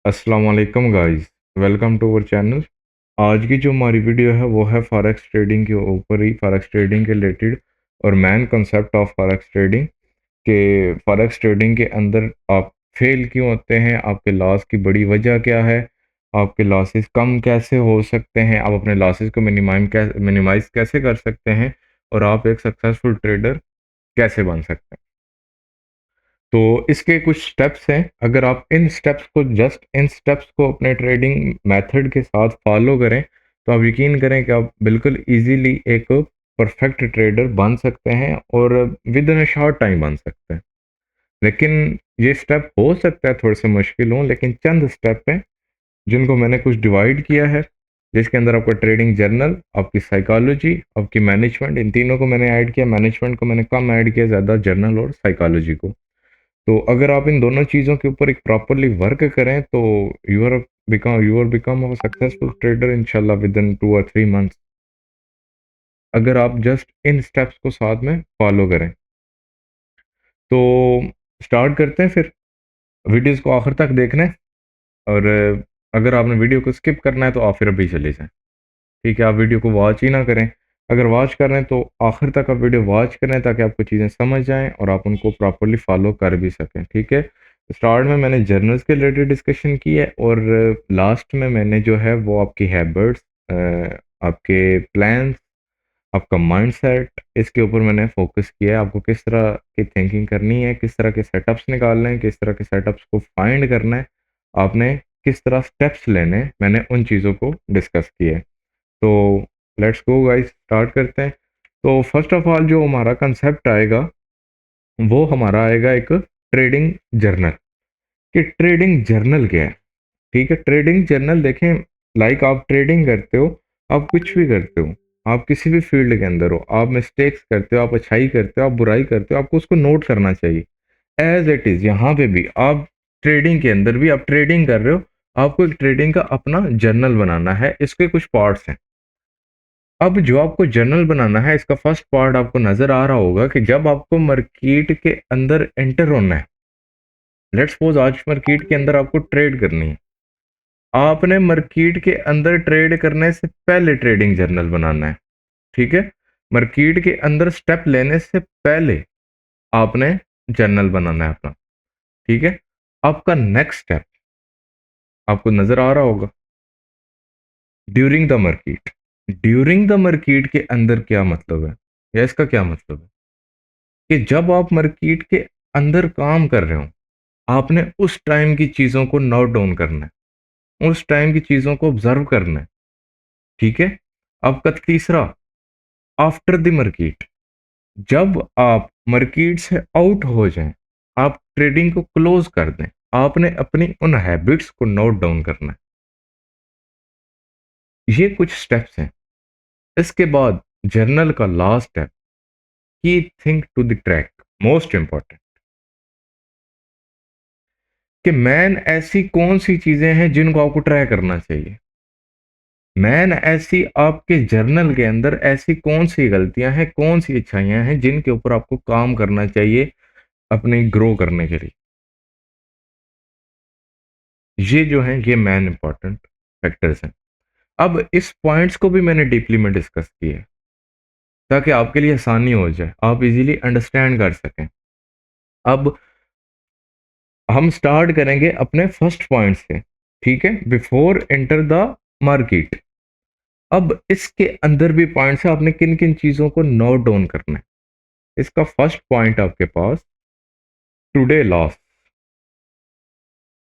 अस्सलाम वालेकुम guys, welcome to our channel. आज की जो हमारी वीडियो है वो है फॉरेक्स ट्रेडिंग के ऊपर ही, फॉरेक्स ट्रेडिंग के रिलेटेड और main concept of forex trading के फॉरेक्स ट्रेडिंग के अंदर आप फेल क्यों होते हैं, आपके लॉस की बड़ी वजह क्या है, आपके लॉसेस कम कैसे हो सकते हैं, आप अपने लॉसेस को मिनिमाइज कैसे कर सकते हैं और आप एक सक्सेसफुल ट्रेडर कैसे बन सकते हैं। तो इसके कुछ स्टेप्स हैं। अगर आप इन स्टेप्स को अपने ट्रेडिंग मेथड के साथ फॉलो करें तो आप यकीन करें कि आप बिल्कुल इजीली एक परफेक्ट ट्रेडर बन सकते हैं और with in a short time बन सकते हैं। लेकिन ये स्टेप हो सकता है थोड़े से मुश्किल हों, लेकिन चंद स्टेप हैं जिनको मैंने कुछ डिवाइड किया है, जिसके अंदर आपका ट्रेडिंग जर्नल, आपकी साइकोलॉजी, आपकी मैनेजमेंट, इन तीनों को मैंने ऐड किया। मैनेजमेंट को मैंने कम ऐड किया, ज़्यादा जर्नल और साइकोलॉजी को। तो अगर आप इन दोनों चीज़ों के ऊपर एक प्रॉपरली वर्क करें तो you are become a successful trader इंशाल्लाह विद इन 2 और 3 मंथ्स, अगर आप जस्ट इन स्टेप्स को साथ में फॉलो करें। तो स्टार्ट करते हैं फिर। वीडियोस को आखिर तक देखना है और अगर आपने वीडियो को स्किप करना है तो आप फिर अभी चले जाएं। ठीक है, आप वीडियो को वॉच ही ना करें। अगर वॉच कर रहे हैं तो आखिर तक आप वीडियो वॉच करें ताकि आपको चीज़ें समझ जाएं और आप उनको प्रॉपरली फॉलो कर भी सकें। ठीक है, स्टार्ट में मैंने जर्नल्स के रिलेटेड डिस्कशन की है और लास्ट में मैंने जो है वो आपकी हैबिट्स, आपके प्लान्स, आपका माइंडसेट, इसके ऊपर मैंने फोकस किया है। आपको किस तरह की थिंकिंग करनी है, किस तरह के सेटअप्स निकालने हैं, किस तरह के सेटअप्स को फाइंड करना है, आपने किस तरह स्टेप्स लेने हैं, मैंने उन चीज़ों को डिस्कस किया है। तो लेट्स गो गाइस, स्टार्ट करते हैं। तो फर्स्ट ऑफ ऑल जो हमारा कंसेप्ट आएगा वो हमारा आएगा एक ट्रेडिंग जर्नल। कि ट्रेडिंग जर्नल क्या है? ठीक है, ट्रेडिंग जर्नल देखें, लाइक आप ट्रेडिंग करते हो, आप कुछ भी करते हो, आप किसी भी फील्ड के अंदर हो, आप मिस्टेक्स करते हो, आप अच्छाई करते हो, आप बुराई करते हो, आपको उसको नोट करना चाहिए एज इट इज़। यहाँ पे भी आप ट्रेडिंग के अंदर भी आप ट्रेडिंग कर रहे हो, आपको एक ट्रेडिंग का अपना जर्नल बनाना है। इसके कुछ पार्ट्स हैं। अब जो आपको जर्नल बनाना है, इसका फर्स्ट पार्ट आपको नजर आ रहा होगा कि जब आपको मार्केट के अंदर एंटर होना है, लेट्स सपोज आज मार्केट के अंदर आपको ट्रेड करनी है, आपने मार्केट के अंदर ट्रेड करने से पहले ट्रेडिंग जर्नल बनाना है। ठीक है, मार्केट के अंदर स्टेप लेने से पहले आपने जर्नल बनाना है अपना। ठीक है, आपका नेक्स्ट स्टेप आपको नजर आ रहा होगा, during the market. During the market के अंदर क्या मतलब है, या इसका क्या मतलब है कि जब आप मार्केट के अंदर काम कर रहे हो, आपने उस टाइम की चीज़ों को नोट डाउन करना है, उस टाइम की चीज़ों को ऑब्जर्व करना है। ठीक है, आपका तीसरा, आफ्टर द मार्केट, जब आप मार्केट से आउट हो जाएं, आप ट्रेडिंग को क्लोज कर दें, आपने अपनी उन हैबिट्स को नोट डाउन करना है। ये कुछ स्टेप्स हैं। इसके बाद जर्नल का लास्ट स्टेप, की think to the track, most important, कि मैन ऐसी कौन सी चीजें हैं जिनको आपको ट्राई करना चाहिए। मैन ऐसी आपके जर्नल के अंदर ऐसी कौन सी गलतियां हैं, कौन सी अच्छाइयां हैं जिनके ऊपर आपको काम करना चाहिए अपने ग्रो करने के लिए। ये जो है ये मैन इंपॉर्टेंट फैक्टर्स हैं। अब इस पॉइंट्स को भी मैंने डीपली में डिस्कस किया है ताकि आपके लिए आसानी हो जाए, आप इजीली अंडरस्टैंड कर सकें। अब हम स्टार्ट करेंगे अपने फर्स्ट पॉइंट से। ठीक है, बिफोर एंटर द मार्केट। अब इसके अंदर भी पॉइंट्स है, आपने किन किन चीजों को नोट डाउन करना है। इसका फर्स्ट पॉइंट आपके पास, टुडे लॉस,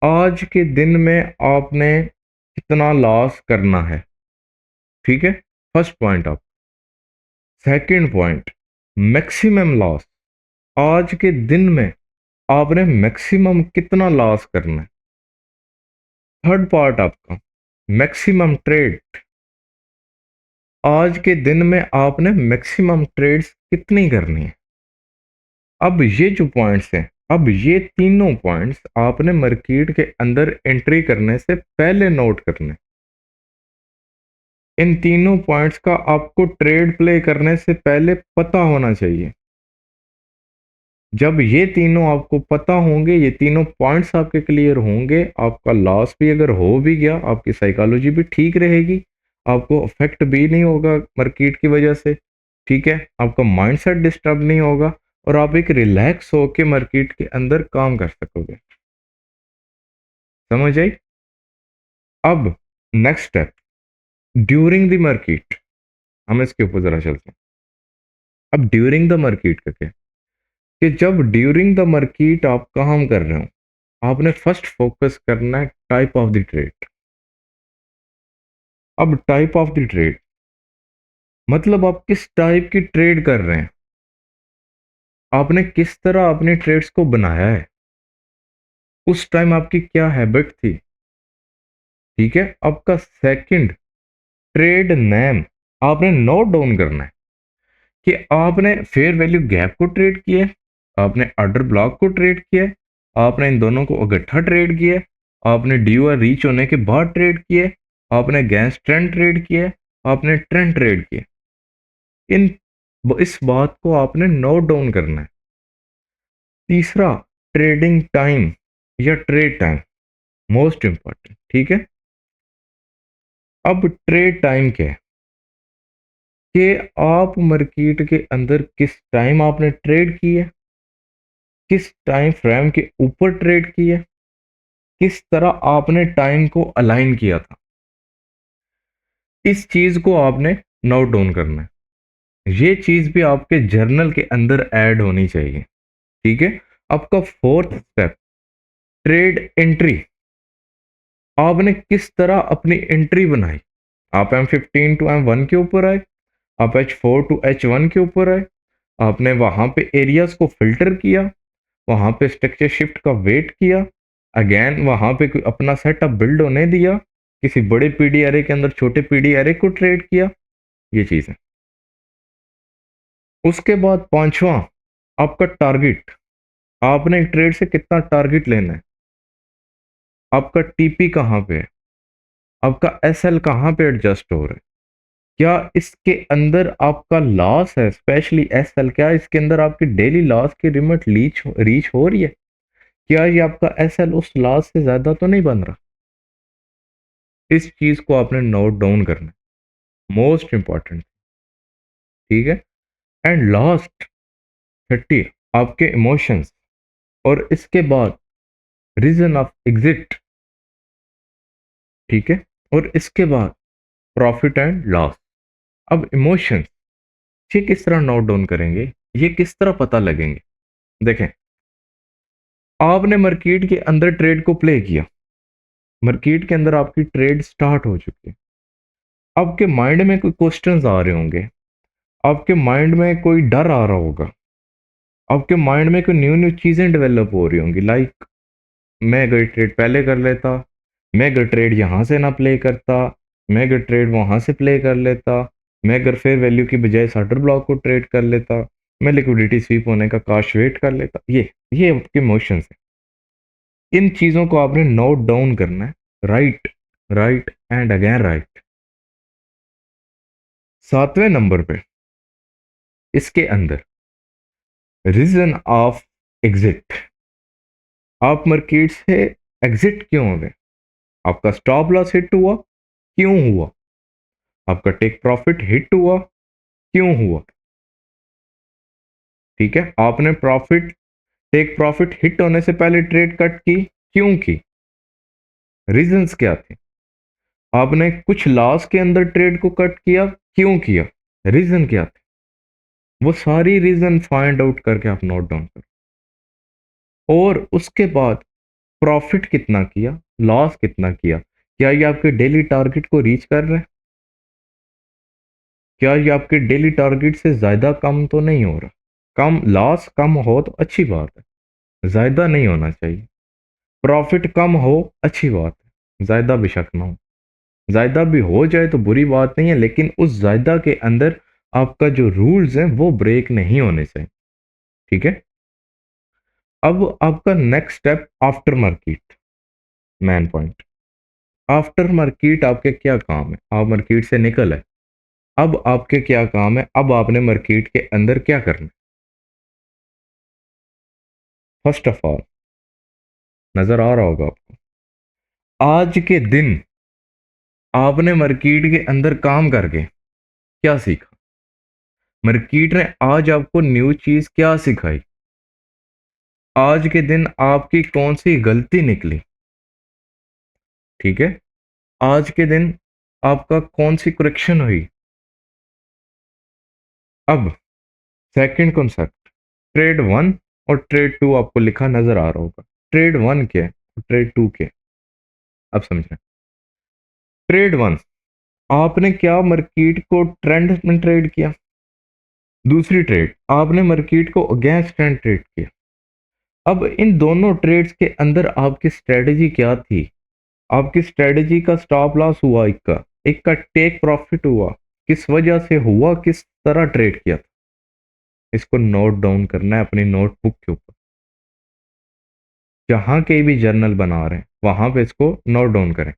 आज के दिन में आपने कितना लॉस करना है। ठीक है, फर्स्ट पॉइंट आप। सेकंड पॉइंट, मैक्सिमम लॉस, आज के दिन में आपने मैक्सिमम कितना लॉस करना है। थर्ड पार्ट आपका, मैक्सिमम ट्रेड, आज के दिन में आपने मैक्सिमम ट्रेड्स कितनी करनी है। अब ये जो पॉइंट्स हैं, अब ये तीनों पॉइंट्स आपने मार्केट के अंदर एंट्री करने से पहले नोट करने। इन तीनों पॉइंट्स का आपको ट्रेड प्ले करने से पहले पता होना चाहिए। जब ये तीनों आपको पता होंगे, ये तीनों पॉइंट्स आपके क्लियर होंगे, आपका लॉस भी अगर हो भी गया, आपकी साइकोलॉजी भी ठीक रहेगी, आपको अफेक्ट भी नहीं होगा मार्केट की वजह से, ठीक है, आपका माइंडसेट डिस्टर्ब नहीं होगा और आप एक रिलैक्स होके मार्केट के अंदर काम कर सकोगे। समझ आई? अब next step, during the market, हम इसके ऊपर जरा चलते हैं। अब ड्यूरिंग द मार्केट का क्या, कि जब ड्यूरिंग द मार्केट आप काम कर रहे हो, आपने फर्स्ट फोकस करना है टाइप ऑफ द ट्रेड। अब टाइप ऑफ द ट्रेड मतलब आप किस टाइप की ट्रेड कर रहे हैं, आपने किस तरह अपने ट्रेड्स को बनाया है, उस टाइम आपकी क्या हैबिट थी, ठीक है। आपका सेकंड, ट्रेड नेम आपने नोट डाउन करना है कि आपने फेयर वैल्यू गैप को ट्रेड किया है, आपने ऑर्डर ब्लॉक को ट्रेड किया है, आपने इन दोनों को इकट्ठा ट्रेड किया है, आपने ड्यूअर रीच होने के बाद ट्रेड किया है, आपने अगेंस्ट ट्रेंड ट्रेड किया है, आपने ट्रेंड ट्रेड किया। इन इस बात को आपने नोट डाउन करना है। तीसरा, ट्रेडिंग टाइम या ट्रेड टाइम, मोस्ट इंपॉर्टेंट, ठीक है। अब ट्रेड टाइम क्या है कि आप मार्केट के अंदर किस टाइम आपने ट्रेड की है, किस टाइम फ्रेम के ऊपर ट्रेड की है, किस तरह आपने टाइम को अलाइन किया था, इस चीज को आपने नोट डाउन करना है। ये चीज भी आपके जर्नल के अंदर ऐड होनी चाहिए, ठीक है। आपका फोर्थ स्टेप, ट्रेड एंट्री, आपने किस तरह अपनी एंट्री बनाई। आप M15 टू M1 के ऊपर आए, आप H4 टू H1 के ऊपर आए, आपने वहां पे एरियाज को फिल्टर किया, वहां पे स्ट्रक्चर शिफ्ट का वेट किया, अगेन वहां पे कोई अपना सेटअप बिल्ड होने दिया, किसी बड़े पीडी एरे के अंदर छोटे पीडी एरे को ट्रेड किया, ये चीज है। उसके बाद पांचवा, आपका टारगेट, आपने एक ट्रेड से कितना टारगेट लेना है, आपका टीपी कहाँ पे है, आपका एसएल कहाँ पे एडजस्ट हो रहा है, क्या इसके अंदर आपका लॉस है, स्पेशली एसएल, क्या इसके अंदर आपकी डेली लॉस की लिमिट रीच हो रही है, क्या ये आपका एसएल उस लॉस से ज्यादा तो नहीं बन रहा। इस चीज को आपने नोट डाउन करना है, मोस्ट इंपॉर्टेंट, ठीक है। एंड लास्ट 30, आपके इमोशंस, और इसके बाद रीजन ऑफ एग्जिट, ठीक है, और इसके बाद प्रॉफिट एंड लॉस। अब इमोशंस ये किस तरह नोट डाउन करेंगे, ये किस तरह पता लगेंगे। देखें, आपने मार्केट के अंदर ट्रेड को प्ले किया, मार्केट के अंदर आपकी ट्रेड स्टार्ट हो चुकी है, आपके माइंड में कोई क्वेश्चंस आ रहे होंगे, आपके माइंड में कोई डर आ रहा होगा, आपके माइंड में कोई न्यू न्यू चीजें डेवलप हो रही होंगी, लाइक मैं अगर ट्रेड पहले कर लेता, मैं अगर ट्रेड यहाँ से ना प्ले करता, मैं अगर ट्रेड वहाँ से प्ले कर लेता, मैं अगर फेयर वैल्यू की बजाय शाटर ब्लॉक को ट्रेड कर लेता, मैं लिक्विडिटी स्वीप होने का काश वेट कर लेता, ये आपके इमोशंस है। इन चीज़ों को आपने नोट डाउन करना है, right, right and again right. सातवें नंबर पे इसके अंदर रीजन ऑफ एग्जिट, आप मार्केट से एग्जिट क्यों हो गए, आपका स्टॉप लॉस हिट हुआ, क्यों हुआ, आपका टेक प्रॉफिट हिट हुआ, क्यों हुआ, ठीक है। आपने प्रॉफिट, टेक प्रॉफिट हिट होने से पहले ट्रेड कट की, क्यों की, रीजंस क्या थे। आपने कुछ लॉस के अंदर ट्रेड को कट किया, क्यों किया, रीजन क्या थे, वो सारी रीजन फाइंड आउट करके आप नोट डाउन करो। और उसके बाद प्रॉफिट कितना किया, लॉस कितना किया, क्या ये आपके डेली टारगेट को रीच कर रहे हैं, क्या ये आपके डेली टारगेट से ज्यादा कम तो नहीं हो रहा। कम लॉस कम हो तो अच्छी बात है, ज्यादा नहीं होना चाहिए। प्रॉफिट कम हो, अच्छी बात है, ज्यादा बेशक ना हो। ज्यादा भी हो जाए तो बुरी बात नहीं है, लेकिन उस ज्यादा के अंदर आपका जो रूल्स हैं वो ब्रेक नहीं होने चाहिए, ठीक है। अब आपका next step, after market, man point. After market आपके क्या काम है, आप मार्केट से निकल है, अब आपके क्या काम है, अब आपने मार्केट के अंदर क्या करना है। फर्स्ट ऑफ ऑल, नजर आ रहा होगा आपको, आज के दिन आपने मार्केट के अंदर काम करके क्या सीखा? मार्केट ने आज आपको न्यू चीज क्या सिखाई? आज के दिन आपकी कौन सी गलती निकली? ठीक है, आज के दिन आपका कौन सी करेक्शन हुई? अब सेकंड कॉन्सेप्ट, ट्रेड वन और ट्रेड टू आपको लिखा नजर आ रहा होगा। ट्रेड वन क्या है और ट्रेड टू क्या है, अब समझ रहे हैं। ट्रेड वन, आपने क्या मार्केट को ट्रेंड में ट्रेड किया। दूसरी ट्रेड, आपने मार्केट को अगेंस्ट ट्रेंड ट्रेड किया। अब इन दोनों ट्रेड्स के अंदर आपकी स्ट्रेटजी क्या थी? आपकी स्ट्रेटजी का स्टॉप लॉस हुआ, एक का टेक प्रॉफिट हुआ, किस वजह से हुआ, किस तरह ट्रेड किया था, इसको नोट डाउन करना है अपनी नोटबुक के ऊपर। जहां के भी जर्नल बना रहे हैं वहां पे इसको नोट डाउन करें।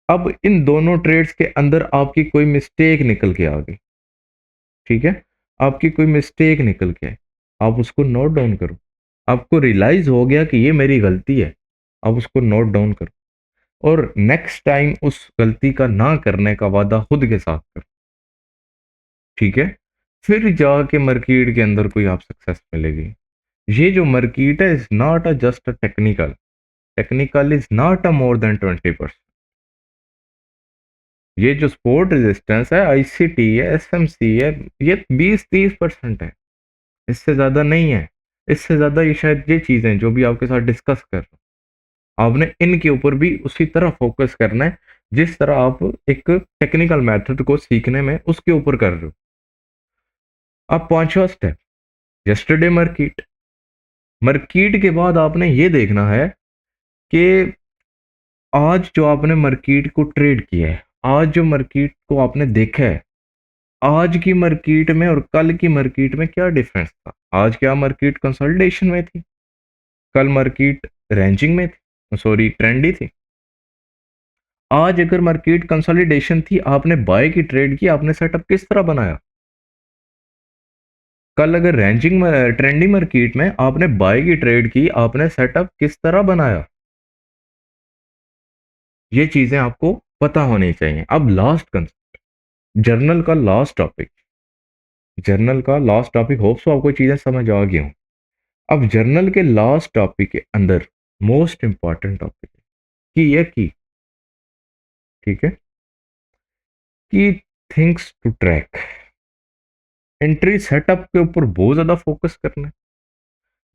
अब इन दोनों ट्रेड्स के अंदर आपकी कोई मिस्टेक निकल के आ गई, ठीक है, आपकी कोई मिस्टेक निकल के आई, आप उसको नोट डाउन करो। आपको रियलाइज हो गया कि ये मेरी गलती है, आप उसको नोट डाउन करो और नेक्स्ट टाइम उस गलती का ना करने का वादा खुद के साथ करो, ठीक है। फिर जाके मार्केट के अंदर कोई आप सक्सेस मिलेगी। ये जो मार्केट है is not a just a technical, technical is not a more than 20%। ये जो सपोर्ट रेजिस्टेंस है, आईसीटी है, एसएमसी है, ये 20-30% है, इससे ज्यादा नहीं है। इससे ज्यादा ये शायद ये चीजें जो भी आपके साथ डिस्कस कर रहा हूं, आपने इनके ऊपर भी उसी तरह फोकस करना है जिस तरह आप एक टेक्निकल मेथड को सीखने में उसके ऊपर कर रहे हो। अब पांचवा स्टेप, यस्टरडे मार्केट। मार्केट के बाद आपने ये देखना है कि आज जो आपने मार्केट को ट्रेड किया है, आज जो मार्केट को आपने देखा है, आज की मार्केट में और कल की मार्केट में क्या डिफरेंस था। आज क्या मार्केट कंसोलिडेशन में थी, कल मार्केट रेंजिंग में थी, सॉरी ट्रेंडी थी। आज अगर मार्केट कंसोलिडेशन थी, आपने बाय की ट्रेड की, आपने सेटअप किस तरह बनाया। कल अगर रेंजिंग ट्रेंडी मार्केट में आपने बाय की ट्रेड की, आपने सेटअप किस तरह बनाया। ये चीजें आपको पता होनी चाहिए। अब लास्ट कंसेप्ट, जर्नल का लास्ट टॉपिक, जर्नल का लास्ट टॉपिक, होप सो आपको चीजें समझ आ गई हो। अब जर्नल के लास्ट टॉपिक के अंदर मोस्ट इंपॉर्टेंट टॉपिक है कि ये की, ठीक है, की things to track. Entry setup के ऊपर बहुत ज्यादा फोकस करना है।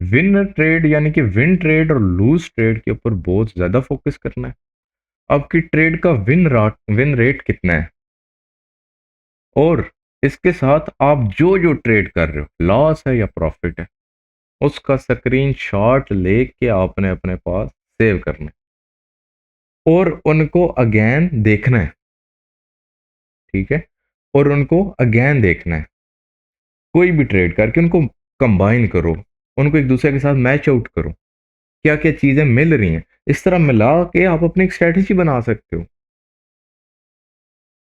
विन ट्रेड यानी कि विन ट्रेड और लूज ट्रेड के ऊपर बहुत ज्यादा फोकस करना है। आपकी ट्रेड का विन रेट कितना है, और इसके साथ आप जो जो ट्रेड कर रहे हो, लॉस है या प्रॉफिट है, उसका स्क्रीनशॉट लेके आपने अपने पास सेव करना है और उनको अगेन देखना है, ठीक है, और उनको अगेन देखना है। कोई भी ट्रेड करके उनको कंबाइन करो, उनको एक दूसरे के साथ मैच आउट करो, क्या क्या चीजें मिल रही हैं, इस तरह मिला के आप अपनी एक स्ट्रेटजी बना सकते हो।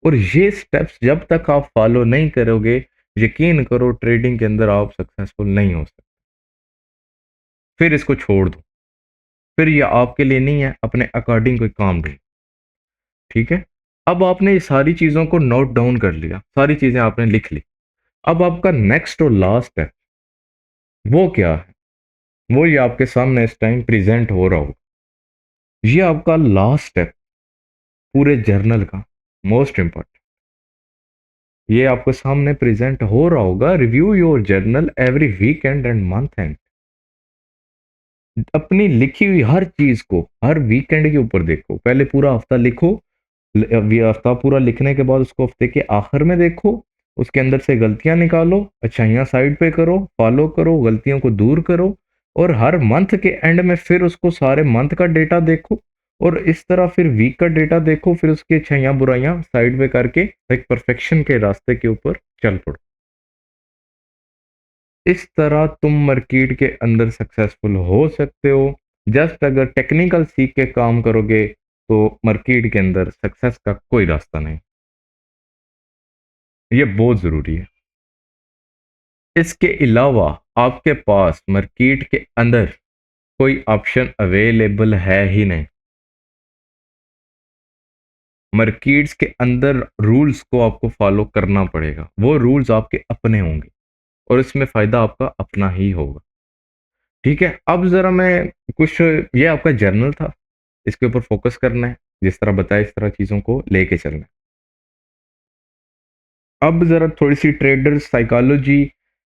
और ये स्टेप्स जब तक आप फॉलो नहीं करोगे, यकीन करो ट्रेडिंग के अंदर आप सक्सेसफुल नहीं हो सकते। फिर इसको छोड़ दो, फिर ये आपके लिए नहीं है, अपने अकॉर्डिंग कोई काम ढूंढो, ठीक है। अब आपने ये सारी चीजों को नोट डाउन कर लिया, सारी चीजें आपने लिख ली। अब आपका नेक्स्ट और लास्ट है वो क्या है, वो ये आपके सामने इस टाइम प्रेजेंट हो रहा होगा। ये आपका लास्ट स्टेप पूरे जर्नल का, मोस्ट इंपॉर्टेंट, ये आपके सामने प्रेजेंट हो रहा होगा। Review your journal every weekend and month and. अपनी लिखी हुई हर चीज को हर वीकेंड के ऊपर देखो, पहले पूरा हफ्ता लिखो, हफ्ता पूरा लिखने के बाद उसको हफ्ते के आखिर में देखो, उसके अंदर से गलतियां निकालो, अच्छाइयां साइड पे करो, फॉलो करो, गलतियों को दूर करो, और हर मंथ के एंड में फिर उसको सारे मंथ का डेटा देखो, और इस तरह फिर वीक का डेटा देखो, फिर उसकी अच्छाइयां बुराइयां साइड पे करके एक परफेक्शन के रास्ते के ऊपर चल पड़ो। इस तरह तुम मार्केट के अंदर सक्सेसफुल हो सकते हो। जस्ट अगर टेक्निकल सीख के काम करोगे तो मार्केट के अंदर सक्सेस का कोई रास्ता नहीं। ये बहुत जरूरी है। इसके अलावा आपके पास मार्केट के अंदर कोई ऑप्शन अवेलेबल है ही नहीं। मार्केट्स के अंदर रूल्स को आपको फॉलो करना पड़ेगा, वो रूल्स आपके अपने होंगे और इसमें फायदा आपका अपना ही होगा। ठीक है, अब जरा मैं कुछ, ये आपका जर्नल था, इसके ऊपर फोकस करना है, जिस तरह बताया इस तरह चीजों को लेके चलना है। अब जरा थोड़ी सी ट्रेडर साइकोलॉजी,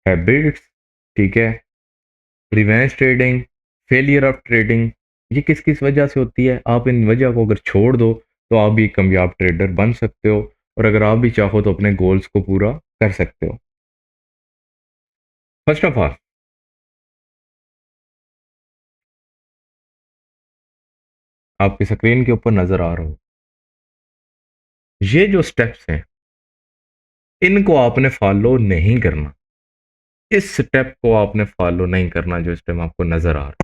हैबिट्स, ठीक है, revenge trading, failure of trading, ये किस किस वजह से होती है। आप इन वजह को अगर छोड़ दो तो आप भी एक कामयाब ट्रेडर बन सकते हो, और अगर आप भी चाहो तो अपने गोल्स को पूरा कर सकते हो। फर्स्ट ऑफ ऑल, आपकी स्क्रीन के ऊपर नजर आ रहा हो, ये जो स्टेप्स हैं इनको आपने फॉलो नहीं करना। इस स्टेप को आपने फॉलो नहीं करना जो इस टाइम आपको नजर आ रहा है।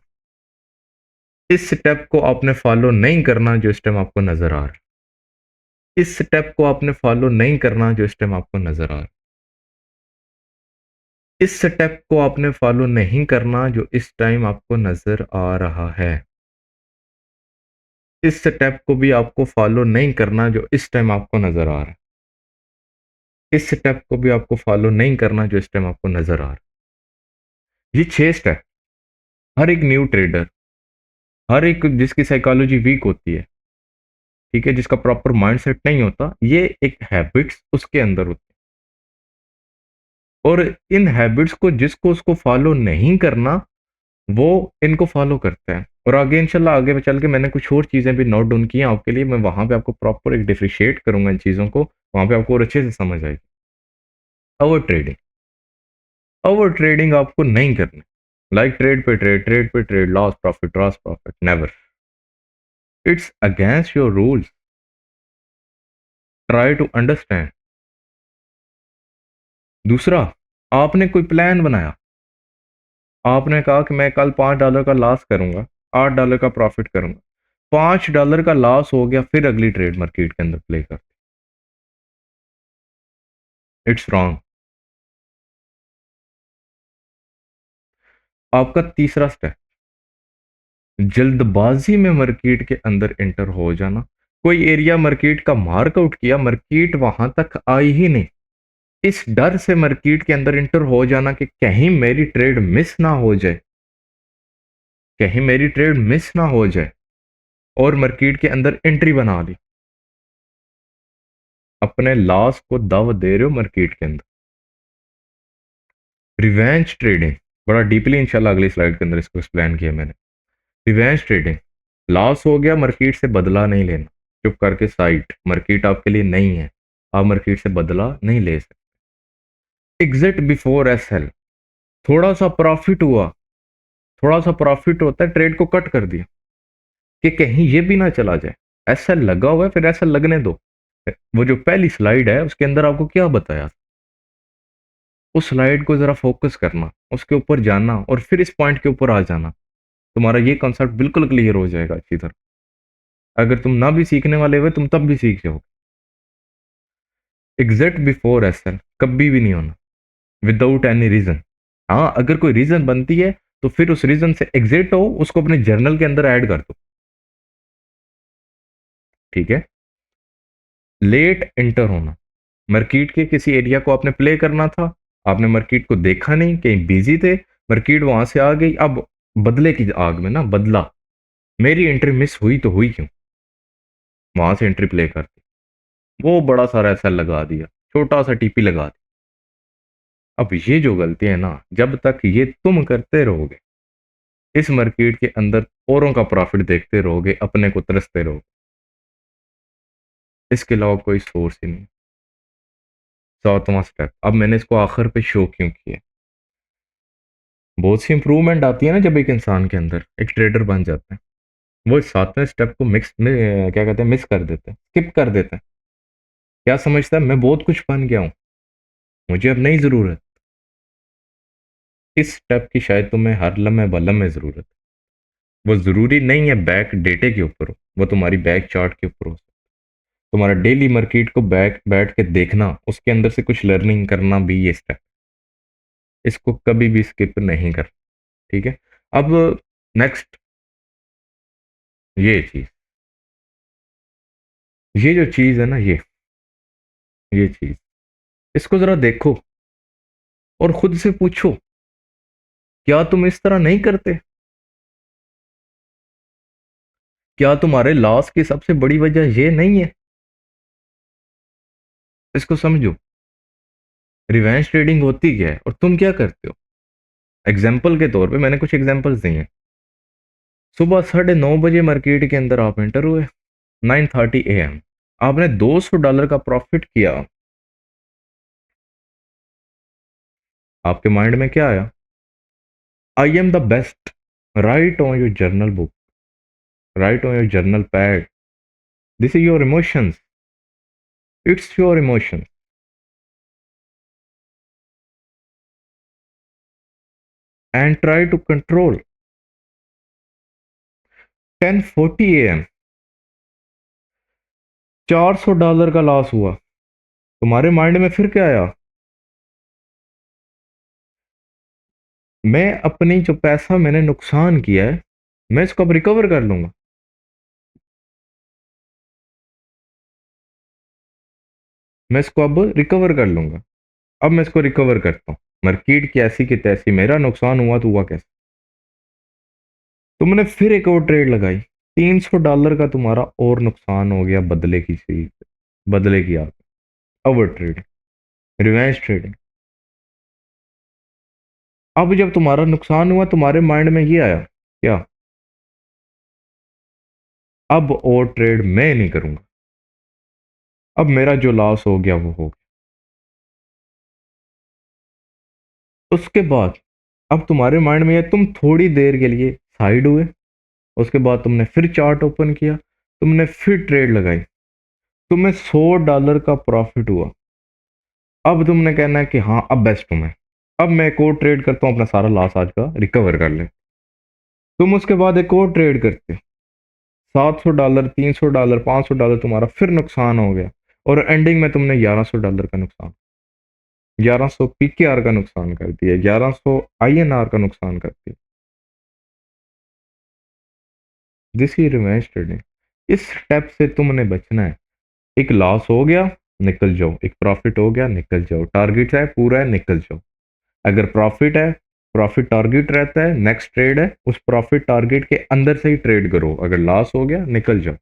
इस स्टेप को आपने फॉलो नहीं करना जो इस टाइम आपको नजर आ रहा है। इस स्टेप को आपने फॉलो नहीं करना जो इस टाइम आपको नजर आ रहा है। इस स्टेप को आपने फॉलो नहीं करना जो इस टाइम आपको नजर आ रहा है। इस स्टेप को भी आपको फॉलो नहीं करना जो इस टाइम आपको नजर आ रहा है। इस स्टेप को भी आपको फॉलो नहीं करना जो इस टाइम आपको नजर आ रहा है। ये 6 स्टेप, हर एक न्यू ट्रेडर, हर एक जिसकी साइकोलॉजी वीक होती है, ठीक है, जिसका प्रॉपर माइंडसेट नहीं होता, ये एक हैबिट्स उसके अंदर होती है। और इन हैबिट्स को जिसको उसको फॉलो नहीं करना, वो इनको फॉलो करता है। और आगे इंशाल्लाह आगे चल के मैंने कुछ और चीजें भी नोट डाउन की हैं आपके लिए, मैं वहां पे आपको प्रॉपर एक डिफरेंशिएट करूंगा इन चीजों को, वहां पे आपको और अच्छे से समझ आएगी। ओवर ट्रेडिंग, ओवर ट्रेडिंग आपको नहीं करनी। लाइक ट्रेड पे ट्रेड, ट्रेड पे trade, loss profit, never. It's against your rules. Try to understand. दूसरा, आपने कोई प्लान बनाया, आपने कहा कि मैं कल $5 का लॉस करूंगा, $8 का प्रॉफिट करूंगा, $5 का लॉस हो गया, फिर अगली ट्रेड मार्केट के अंदर प्ले कर। It's wrong. आपका तीसरा स्टेप, जल्दबाजी में मार्केट के अंदर एंटर हो जाना। कोई एरिया मार्केट का मार्कआउट किया, मार्केट वहां तक आई ही नहीं, इस डर से मार्केट के अंदर एंटर हो जाना कि कहीं मेरी ट्रेड मिस ना हो जाए, कहीं मेरी ट्रेड मिस ना हो जाए, और मार्केट के अंदर एंट्री बना ली, अपने लॉस को दाव दे रहे हो मार्केट के अंदर। रिवेंज ट्रेडिंग, बड़ा डीपली इंशाल्लाह अगली स्लाइड के अंदर इसको एक्सप्लेन किया मैंने। रिवेंज ट्रेडिंग, लॉस हो गया, मार्केट से बदला नहीं लेना, चुप करके साइड, मार्केट आपके लिए नहीं है, आप मार्केट से बदला नहीं ले सकते। एग्जिट बिफोर एस एल, थोड़ा सा प्रॉफिट हुआ, थोड़ा सा प्रॉफिट होता है, ट्रेड को कट कर दिया कि कहीं ये भी ना चला जाए, एस एल लगा हुआ है, फिर एस एल लगने दो। वो जो पहली स्लाइड है उसके अंदर आपको क्या बताया, उस स्लाइड को जरा फोकस करना, उसके ऊपर जाना और फिर इस पॉइंट के ऊपर आ जाना, तुम्हारा ये कॉन्सेप्ट बिल्कुल क्लियर हो जाएगा अच्छी तरह। अगर तुम ना भी सीखने वाले हुए, तुम तब भी सीख जाओगे। एग्जिट बिफोर एसएल कभी भी नहीं होना, विदाउट एनी रीजन। हाँ, अगर कोई रीजन बनती है तो फिर उस रीजन से एग्जिट हो, उसको अपने जर्नल के अंदर ऐड कर दो, ठीक है। लेट एंटर होना, मार्केट के किसी एरिया को आपने प्ले करना था, आपने मार्केट को देखा नहीं, कहीं बिजी थे, मार्केट वहां से आ गई, अब बदले की आग में ना बदला, मेरी एंट्री मिस हुई तो हुई क्यों, वहां से एंट्री प्ले कर दी, वो बड़ा सारा ऐसा लगा दिया, छोटा सा टीपी लगा दिया। अब ये जो गलती है ना, जब तक ये तुम करते रहोगे, इस मार्केट के अंदर औरों का प्रॉफिट देखते रहोगे, अपने को तरसते रहोगे, इसके अलावा कोई सोर्स ही नहीं। सातवां स्टेप, अब मैंने इसको आखिर पे शो क्यों किया, बहुत सी इंप्रूवमेंट आती है ना जब एक इंसान के अंदर, एक ट्रेडर बन जाता है, वो इस 7वें स्टेप को मिक्स में क्या कहते हैं, मिस कर देते हैं, स्किप कर देते हैं। क्या समझता है, मैं बहुत कुछ बन गया हूं, मुझे अब नहीं जरूरत। इस स्टेप की शायद तुम्हें हर लम्हे ब लम्हे जरूरत है। वो जरूरी नहीं है बैक डेटे के ऊपर हो, वो तुम्हारी बैक चार्ट के ऊपर हो, तुम्हारा डेली मार्केट को बैठ बैठ के देखना, उसके अंदर से कुछ लर्निंग करना भी ये स्टेप। इसको कभी भी स्किप नहीं कर, ठीक है। अब नेक्स्ट, ये चीज, ये जो चीज है ना, ये चीज, इसको जरा देखो और खुद से पूछो, क्या तुम इस तरह नहीं करते? क्या तुम्हारे लॉस की सबसे बड़ी वजह ये नहीं है? इसको समझो, रिवेंज ट्रेडिंग होती क्या है और तुम क्या करते हो। एग्जाम्पल के तौर पे मैंने कुछ एग्जाम्पल्स दिए हैं। सुबह 9:30 बजे मार्केट के अंदर आप एंटर हुए, 9:30 AM, आपने $200 का प्रॉफिट किया। आपके माइंड में क्या आया? I am the best. Write on your journal book, write on your journal pad, this is your emotions, it's your emotions, and try to control. 10:40 AM, $400 का लॉस हुआ। तुम्हारे माइंड में फिर क्या आया? मैं अपनी जो पैसा मैंने नुकसान किया है, मैं इसको अब रिकवर कर लूंगा। मैं इसको अब रिकवर कर लूंगा। अब मैं इसको रिकवर करता हूँ। मार्केट की ऐसी की तैसी, मेरा नुकसान हुआ तो हुआ कैसे? तुमने फिर एक और ट्रेड लगाई, $300 का तुम्हारा और नुकसान हो गया, बदले की चीज, बदले की आग, ओवर ट्रेडिंग, रिवेंज ट्रेडिंग। अब जब तुम्हारा नुकसान हुआ, तुम्हारे माइंड में ये आया क्या? अब और ट्रेड मैं नहीं करूंगा, अब मेरा जो लॉस हो गया वो हो गया। उसके बाद अब तुम्हारे माइंड में है, तुम थोड़ी देर के लिए साइड हुए, उसके बाद तुमने फिर चार्ट ओपन किया, तुमने फिर ट्रेड लगाई, तुम्हें $100 का प्रॉफिट हुआ। अब तुमने कहना है कि हाँ अब बेस्ट हूं मैं, अब मैं एक और ट्रेड करता हूं, अपना सारा लॉस आज का रिकवर कर ले। तुम उसके बाद एक और ट्रेड करते हो, $700, $300, $500 तुम्हारा फिर नुकसान हो गया, और एंडिंग में तुमने $1100 का नुकसान, 1100 PKR का नुकसान कर दिया, 1100 INR का नुकसान कर दिया। This is revenge trading. इस स्टेप से तुमने बचना है। एक लॉस हो गया, निकल जाओ, एक प्रॉफिट हो गया, निकल जाओ, टारगेट है पूरा है, निकल जाओ। अगर प्रॉफिट है, प्रॉफिट टारगेट रहता है, नेक्स्ट ट्रेड है, उस प्रॉफिट टारगेट के अंदर से ही ट्रेड करो। अगर लॉस हो गया, निकल जाओ,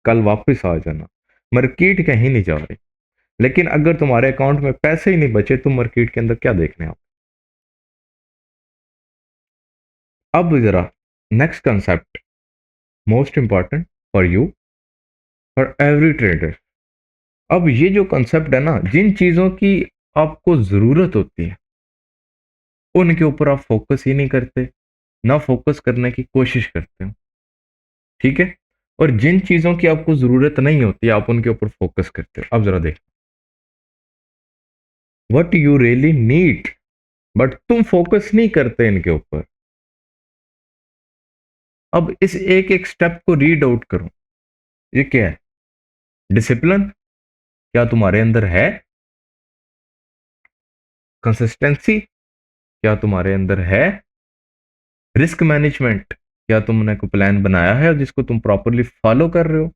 कल वापस आ जाना। मार्केट कहीं नहीं जा रही। लेकिन अगर तुम्हारे अकाउंट में पैसे ही नहीं बचे, तुम मार्केट के अंदर क्या देखने आओ। अब जरा next concept, most important for you, for every trader. अब ये जो कंसेप्ट है ना, जिन चीजों की आपको जरूरत होती है, उनके ऊपर आप फोकस ही नहीं करते, ना फोकस करने की कोशिश करते हो, ठीक है। और जिन चीजों की आपको जरूरत नहीं होती, आप उनके ऊपर फोकस करते हो। अब जरा देख, what you really need, but तुम फोकस नहीं करते इनके ऊपर। अब इस एक एक स्टेप को रीड आउट करो। ये क्या है? डिसिप्लिन, क्या तुम्हारे अंदर है? कंसिस्टेंसी, क्या तुम्हारे अंदर है? रिस्क मैनेजमेंट, क्या तुमने कोई प्लान बनाया है जिसको तुम प्रॉपरली फॉलो कर रहे हो?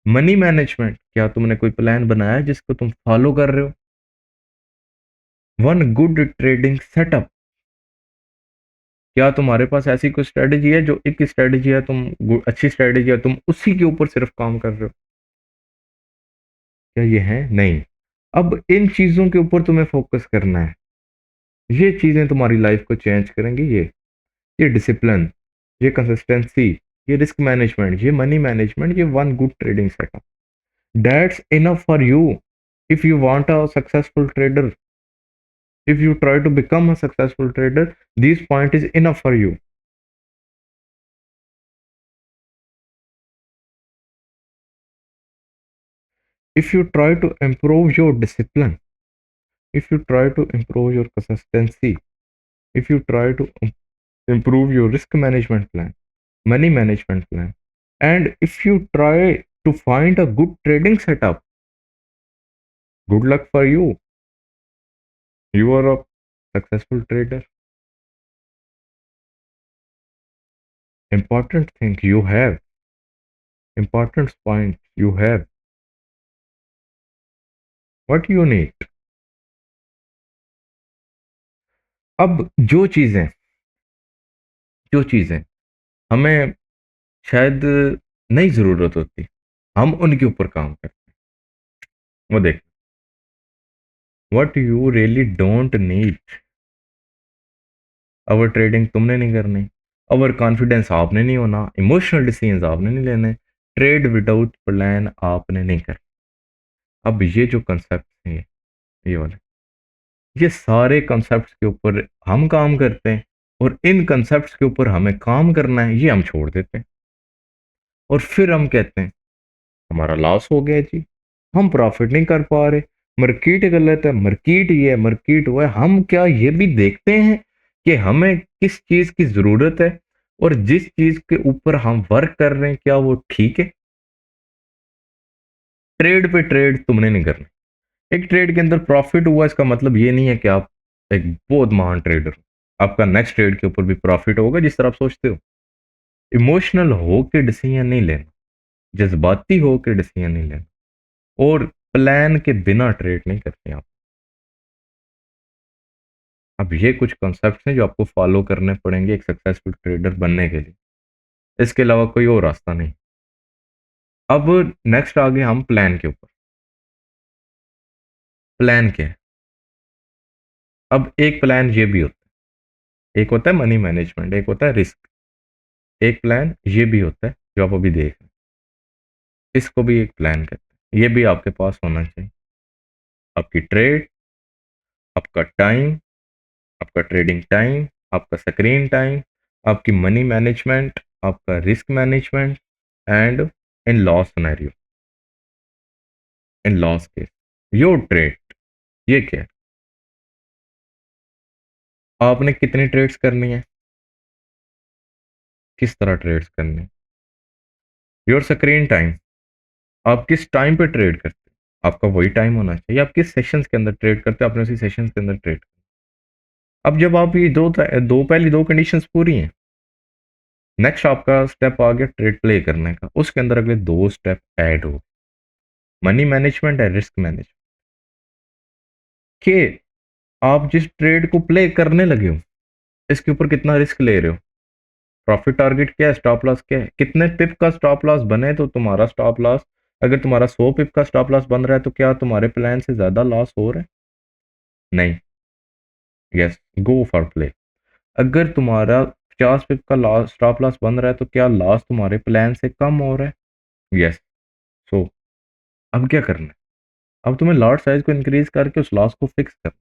मनी मैनेजमेंट, क्या तुमने कोई प्लान बनाया है जिसको तुम फॉलो कर रहे हो? वन गुड ट्रेडिंग सेटअप, क्या तुम्हारे पास ऐसी कोई स्ट्रेटेजी है, जो एक स्ट्रेटेजी है, अच्छी स्ट्रेटेजी है, तुम उसी के ऊपर सिर्फ काम कर रहे हो? क्या ये है? नहीं। अब इन चीजों के ऊपर तुम्हें फोकस करना है। ये चीजें तुम्हारी लाइफ को चेंज करेंगी। ये डिसिप्लिन, ये कंसिस्टेंसी, ये रिस्क मैनेजमेंट, ये मनी मैनेजमेंट, ये one good trading setup, that's enough for you if you want a successful trader, if you try to become a successful trader, this point is enough for you. If you try to improve your discipline, if you try to improve your consistency, if you try to improve your risk management plan, money management plan, and if you try to find a good trading setup, good luck for you. You are a successful trader? Important thing you have, important point you have. What you need? अब जो चीजें हमें शायद नहीं जरूरत होती, हम उनके ऊपर काम करते हैं। वो देख, what you really don't need, over trading तुमने नहीं करनी, ओवर कॉन्फिडेंस आपने नहीं होना, इमोशनल डिसीजंस आपने नहीं लेने, ट्रेड विदाउट प्लान आपने नहीं करना। अब ये जो कंसेप्ट हैं, ये वाले, ये सारे कंसेप्ट्स के ऊपर हम काम करते हैं, और इन कंसेप्ट्स के ऊपर हमें काम करना है, ये हम छोड़ देते हैं। और फिर हम कहते हैं हमारा लॉस हो गया जी, हम प्रॉफिट नहीं कर पा रहे, मार्केट गलत है, मार्केट ये है, मार्केट वो है। हम क्या ये भी देखते हैं कि हमें किस चीज की जरूरत है, और जिस चीज के ऊपर हम वर्क कर रहे हैं क्या वो ठीक है? ट्रेड पे ट्रेड तुमने नहीं करना। एक ट्रेड के अंदर प्रॉफिट हुआ, इसका मतलब ये नहीं है कि आप एक बहुत महान ट्रेडर हो। आपका नेक्स्ट ट्रेड के ऊपर भी प्रॉफिट होगा जिस तरह आप सोचते हो। इमोशनल हो के डिसीजन नहीं लेना, जज्बाती हो के डिसीजन नहीं लेना, और प्लान के बिना ट्रेड नहीं करते आप। अब ये कुछ कॉन्सेप्ट्स हैं जो आपको फॉलो करने पड़ेंगे एक सक्सेसफुल ट्रेडर बनने के लिए, इसके अलावा कोई और रास्ता नहीं। अब नेक्स्ट आ गए हम प्लान के ऊपर। प्लान क्या है? अब एक प्लान ये भी होता है, एक होता है मनी मैनेजमेंट, एक होता है रिस्क। एक प्लान ये भी होता है जो आप अभी देख रहे हैं, इसको भी एक प्लान कहते हैं। ये भी आपके पास होना चाहिए। आपकी ट्रेड, आपका टाइम, आपका ट्रेडिंग टाइम, आपका स्क्रीन टाइम, आपकी मनी मैनेजमेंट, आपका risk management, and in loss scenario, in loss case, your trade. ये क्या है? आपने कितनी ट्रेड्स करनी है, किस तरह ट्रेड्स करनी है, योर स्क्रीन टाइम, आप किस टाइम पे ट्रेड करते हैं, आपका वही टाइम होना चाहिए। आप किस सेशंस के अंदर ट्रेड करते हैं, आपने उसी सेशंस के अंदर ट्रेड। अब जब आप ये दो पहली दो कंडीशंस पूरी हैं, नेक्स्ट आपका स्टेप आ गया ट्रेड प्ले करने का। उसके अंदर अगले दो स्टेप ऐड हो, मनी मैनेजमेंट है, रिस्क मैनेजमेंट। के आप जिस ट्रेड को प्ले करने लगे हो, इसके ऊपर कितना रिस्क ले रहे हो, प्रॉफिट टारगेट क्या है, स्टॉप लॉस क्या है, कितने पिप का स्टॉप लॉस बने तो तुम्हारा स्टॉप लॉस, अगर तुम्हारा 100 पिप का स्टॉप लॉस बन रहा है तो क्या तुम्हारे प्लान से ज्यादा लॉस हो रहा है? नहीं। Yes, go for play. अगर तुम्हारा 50 पिप का लॉस स्टॉप लॉस बन रहा है तो क्या लॉस तुम्हारे प्लान से कम हो रहा है? यस। सो अब क्या करना है? अब तुम्हें लॉट साइज को इंक्रीज करके उस लॉस को फिक्स करना,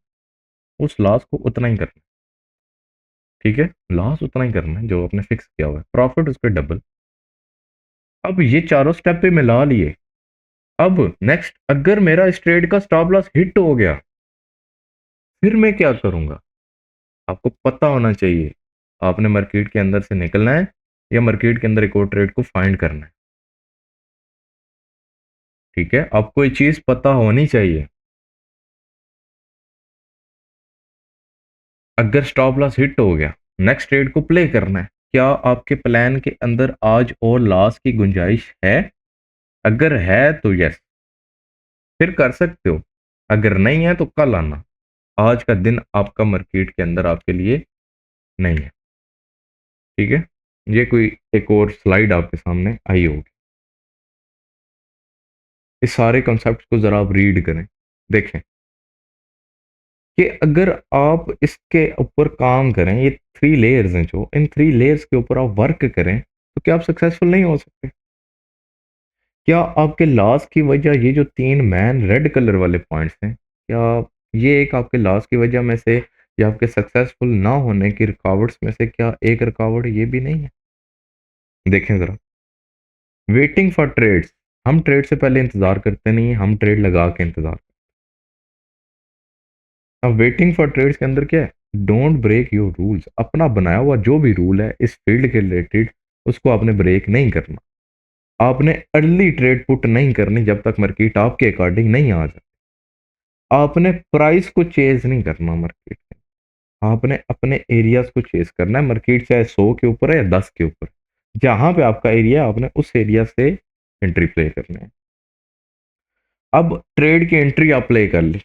उस लॉस को उतना ही करना है। ठीक है, लॉस उतना ही करना है जो आपने फिक्स किया हुआ है, प्रॉफिट उसके डबल। अब ये चारों स्टेप पे मिला लिए। अब नेक्स्ट, अगर मेरा इस ट्रेड का स्टॉप लॉस हिट हो गया, फिर मैं क्या करूंगा? आपको पता होना चाहिए आपने मार्केट के अंदर से निकलना है या मार्केट के अंदर एक और ट्रेड को फाइंड करना है। ठीक है, आपको ये चीज पता होनी चाहिए। अगर स्टॉप लॉस हिट हो गया, नेक्स्ट ट्रेड को प्ले करना है, क्या आपके प्लान के अंदर आज और लॉस की गुंजाइश है? अगर है तो यस, फिर कर सकते हो। अगर नहीं है तो कल आना, आज का दिन आपका मार्केट के अंदर आपके लिए नहीं है। ठीक है, ये कोई एक और स्लाइड आपके सामने आई होगी, इस सारे कॉन्सेप्ट को जरा आप रीड करें, देखें कि अगर आप इसके ऊपर काम करें, ये 3 लेयर्स हैं, जो इन 3 लेयर्स के ऊपर आप वर्क करें तो क्या आप सक्सेसफुल नहीं हो सकते? क्या आपके लॉस की वजह ये जो 3 मैन रेड कलर वाले पॉइंट्स हैं, क्या ये एक आपके लॉस की वजह में से या आपके सक्सेसफुल ना होने की रुकावट्स में से क्या एक रुकावट ये भी नहीं है? देखें जरा, वेटिंग फॉर ट्रेड्स, हम ट्रेड से पहले इंतजार करते नहीं, हम ट्रेड लगा के इंतजार। अब वेटिंग फॉर ट्रेड्स के अंदर क्या है? Don't break your rules. अपना बनाया हुआ जो भी रूल है इस फील्ड के रिलेटेड, उसको आपने ब्रेक नहीं करना। आपने अर्ली ट्रेड पुट नहीं करनी जब तक मार्केट आपके अकॉर्डिंग नहीं आ जाए। आपने प्राइस को चेज नहीं करना मार्केट में। आपने अपने एरियाज को चेस करना है, मार्केट चाहे 100 के ऊपर है या 10 के ऊपर, जहां पे आपका एरिया है आपने उस एरिया से एंट्री प्ले करनी है। अब ट्रेड की एंट्री आप प्ले कर ली,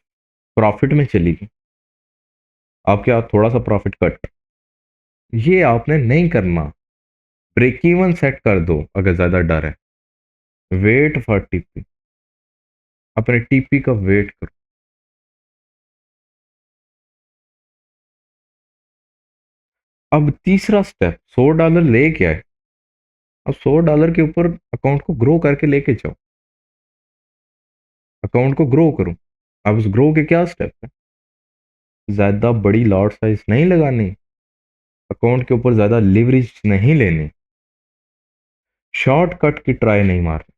प्रॉफिट में चली गई, आपके हाथ थोड़ा सा प्रॉफिट कट, ये आपने नहीं करना। ब्रेक इवन सेट कर दो अगर ज्यादा डर है, वेट फॉर टीपी, अपने टीपी का वेट करो। अब तीसरा स्टेप, $100 ले के आए, अब $100 के ऊपर अकाउंट को ग्रो करके लेके जाओ, अकाउंट को ग्रो करो। अब उस ग्रो के क्या स्टेप है, ज्यादा बड़ी लॉट साइज नहीं लगानी, अकाउंट के ऊपर ज्यादा लिवरेज नहीं लेनी, शॉर्टकट की ट्राई नहीं मारनी,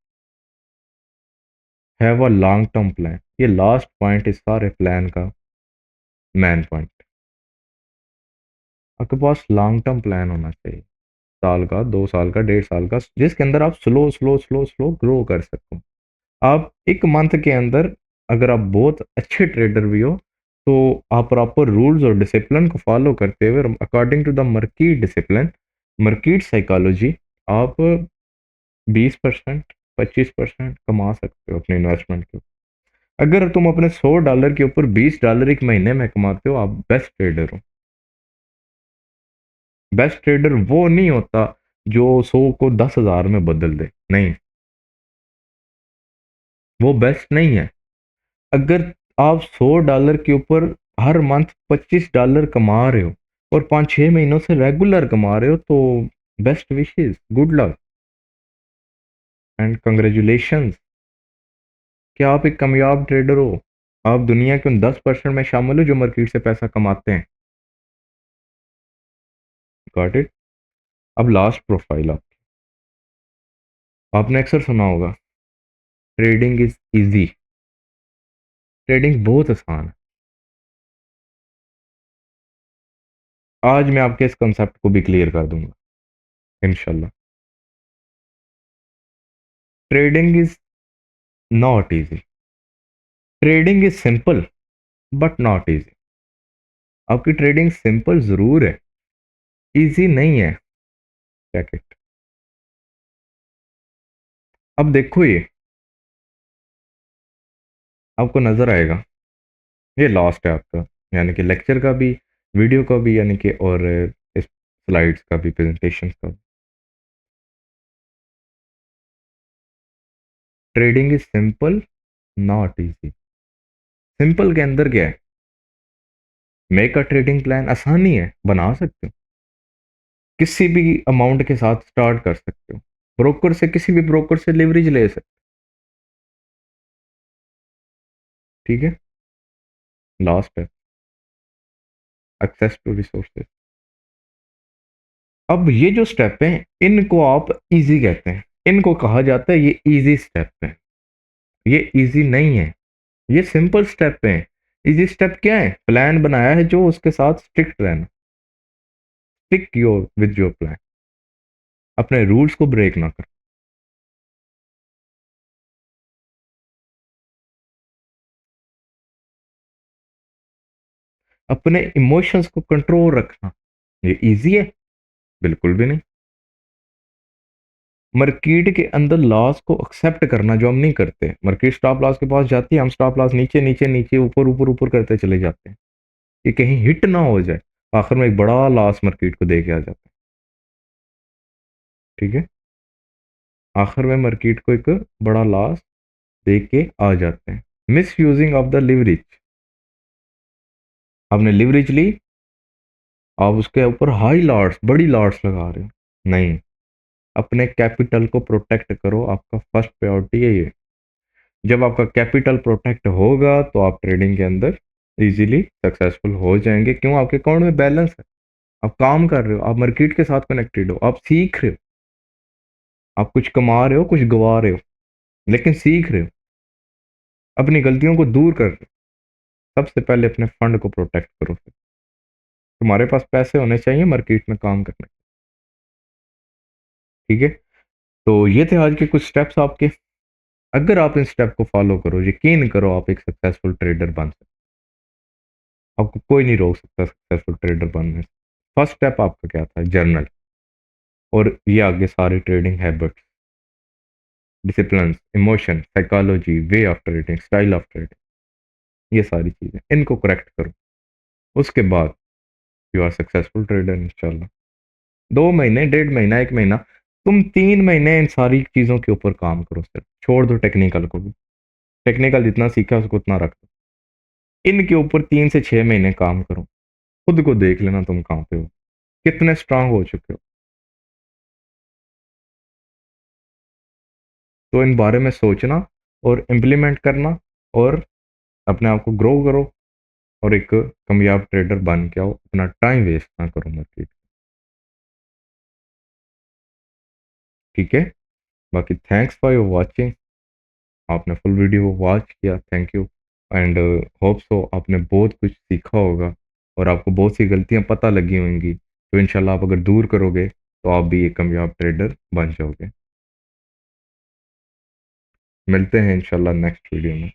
have a long term plan. ये लास्ट पॉइंट इस सारे प्लान का मैन पॉइंट। आपके पास लॉन्ग टर्म प्लान होना चाहिए, साल का, 2 साल का, 1.5 साल का, जिसके अंदर आप slow slow slow slow grow कर सको। आप एक मंथ के अंदर, अगर आप बहुत अच्छे ट्रेडर भी हो, तो आप प्रॉपर रूल्स और डिसिप्लिन को फॉलो करते हुए according to the market discipline, market psychology, आप 20% 25% कमा सकते हो अपने इन्वेस्टमेंट के ऊपर। अगर तुम अपने $100 के ऊपर $20 एक महीने में कमाते हो, आप बेस्ट ट्रेडर हो। बेस्ट ट्रेडर वो नहीं होता जो 100 को 10,000 में बदल दे, नहीं, वो बेस्ट नहीं है। अगर आप $100 के ऊपर हर मंथ $25 कमा रहे हो और 5-6 महीनों से रेगुलर कमा रहे हो, तो best wishes, good luck and congratulations, क्या आप एक कामयाब ट्रेडर हो। आप दुनिया के उन 10% में शामिल हो जो मार्केट से पैसा कमाते हैं। Got it. अब लास्ट प्रोफाइल आपने अक्सर सुना होगा, ट्रेडिंग इज इजी, ट्रेडिंग बहुत आसान है। आज मैं आपके इस कंसेप्ट को भी क्लियर कर दूंगा इंशाल्लाह। Trading is not easy, trading is simple but not easy. आपकी ट्रेडिंग सिंपल जरूर है, इजी नहीं है। Check it. अब देखो, ये आपको नजर आएगा, ये लास्ट है आपका, यानी कि लेक्चर का भी, वीडियो का भी, यानी कि और इस स्लाइड्स का भी, प्रेजेंटेशन का भी। Trading is simple not easy. Simple के अंदर क्या है, मेक अ ट्रेडिंग प्लान, आसानी है, बना सकते हो, किसी भी अमाउंट के साथ स्टार्ट कर सकते हो, ब्रोकर से, किसी भी ब्रोकर से लिवरेज ले सकते हो, ठीक है। लास्ट है एक्सेस टू रिसोर्सेज। अब ये जो स्टेप हैं, इनको आप इजी कहते हैं, इनको कहा जाता है ये इजी स्टेप है। ये इजी नहीं है, ये सिंपल स्टेप है। इजी स्टेप क्या है, प्लान बनाया है जो उसके साथ स्ट्रिक्ट रहना, stick your with your plan, अपने रूल्स को ब्रेक ना कर, अपने इमोशंस को कंट्रोल रखना। ये इजी है, बिल्कुल भी नहीं। मार्केट के अंदर लॉस को एक्सेप्ट करना, जो हम नहीं करते, मार्केट स्टॉप लॉस के पास जाती है, हम स्टॉप लॉस नीचे नीचे नीचे, ऊपर ऊपर ऊपर करते चले जाते हैं, कि कहीं हिट ना हो जाए, आखिर में एक बड़ा लॉस मार्केट को दे के आ जाता है, ठीक है। आखिर में मार्केट को एक बड़ा लॉस दे के आ जाते हैं। Miss using of the leverage, आपने लिवरेज ली, आप उसके ऊपर हाई लॉट्स, बड़ी लॉट्स लगा रहे हो, नहीं, अपने कैपिटल को प्रोटेक्ट करो, आपका फर्स्ट प्रायोरिटी है ये। जब आपका कैपिटल प्रोटेक्ट होगा तो आप ट्रेडिंग के अंदर इजीली सक्सेसफुल हो जाएंगे। क्यों, आपके अकाउंट में बैलेंस है, आप काम कर रहे हो, आप मार्केट के साथ कनेक्टेड हो, आप सीख रहे हो, आप कुछ कमा रहे हो, कुछ गवा रहे हो, लेकिन सीख रहे हो, अपनी गलतियों को दूर कर रहे हो। सबसे पहले अपने फंड को प्रोटेक्ट करो, फिर तुम्हारे पास पैसे होने चाहिए मार्केट में काम करने, ठीक है। तो ये थे आज के कुछ स्टेप्स आपके, अगर आप इन स्टेप को फॉलो करो, यकीन करो आप एक सक्सेसफुल ट्रेडर बन सकते आपको कोई नहीं रोक सकता सक्सेसफुल ट्रेडर बनने से। फर्स्ट स्टेप आपका क्या था? जर्नल। और ये आगे सारी trading habits, discipline, emotion, psychology, way of trading, style of trading, ये सारी चीजें इनको करेक्ट करो। उसके बाद यू आर सक्सेसफुल ट्रेडर इंशाल्लाह। 2 महीने, 1.5 महीना, 1 महीना, तुम 3 महीने इन सारी चीजों के ऊपर काम करो। सिर्फ छोड़ दो टेक्निकल को भी। टेक्निकल जितना सीखा उसको उतना रख दो। इनके ऊपर 3 से 6 महीने काम करो। खुद को देख लेना तुम कहाँ पे हो, कितने स्ट्रांग हो चुके हो। तो इन बारे में सोचना और इम्प्लीमेंट करना, और अपने आप को ग्रो करो, और एक कामयाब ट्रेडर बन के आओ। अपना टाइम वेस्ट ना करो मार्केट। ठीक है। बाकी थैंक्स फॉर योर वॉचिंग। आपने फुल वीडियो वॉच किया, thank you. And hope so आपने बहुत कुछ सीखा होगा, और आपको बहुत सी गलतियां पता लगी होंगी, तो इंशाल्लाह आप अगर दूर करोगे तो आप भी एक कामयाब ट्रेडर बन जाओगे। मिलते हैं इंशाल्लाह नेक्स्ट वीडियो में।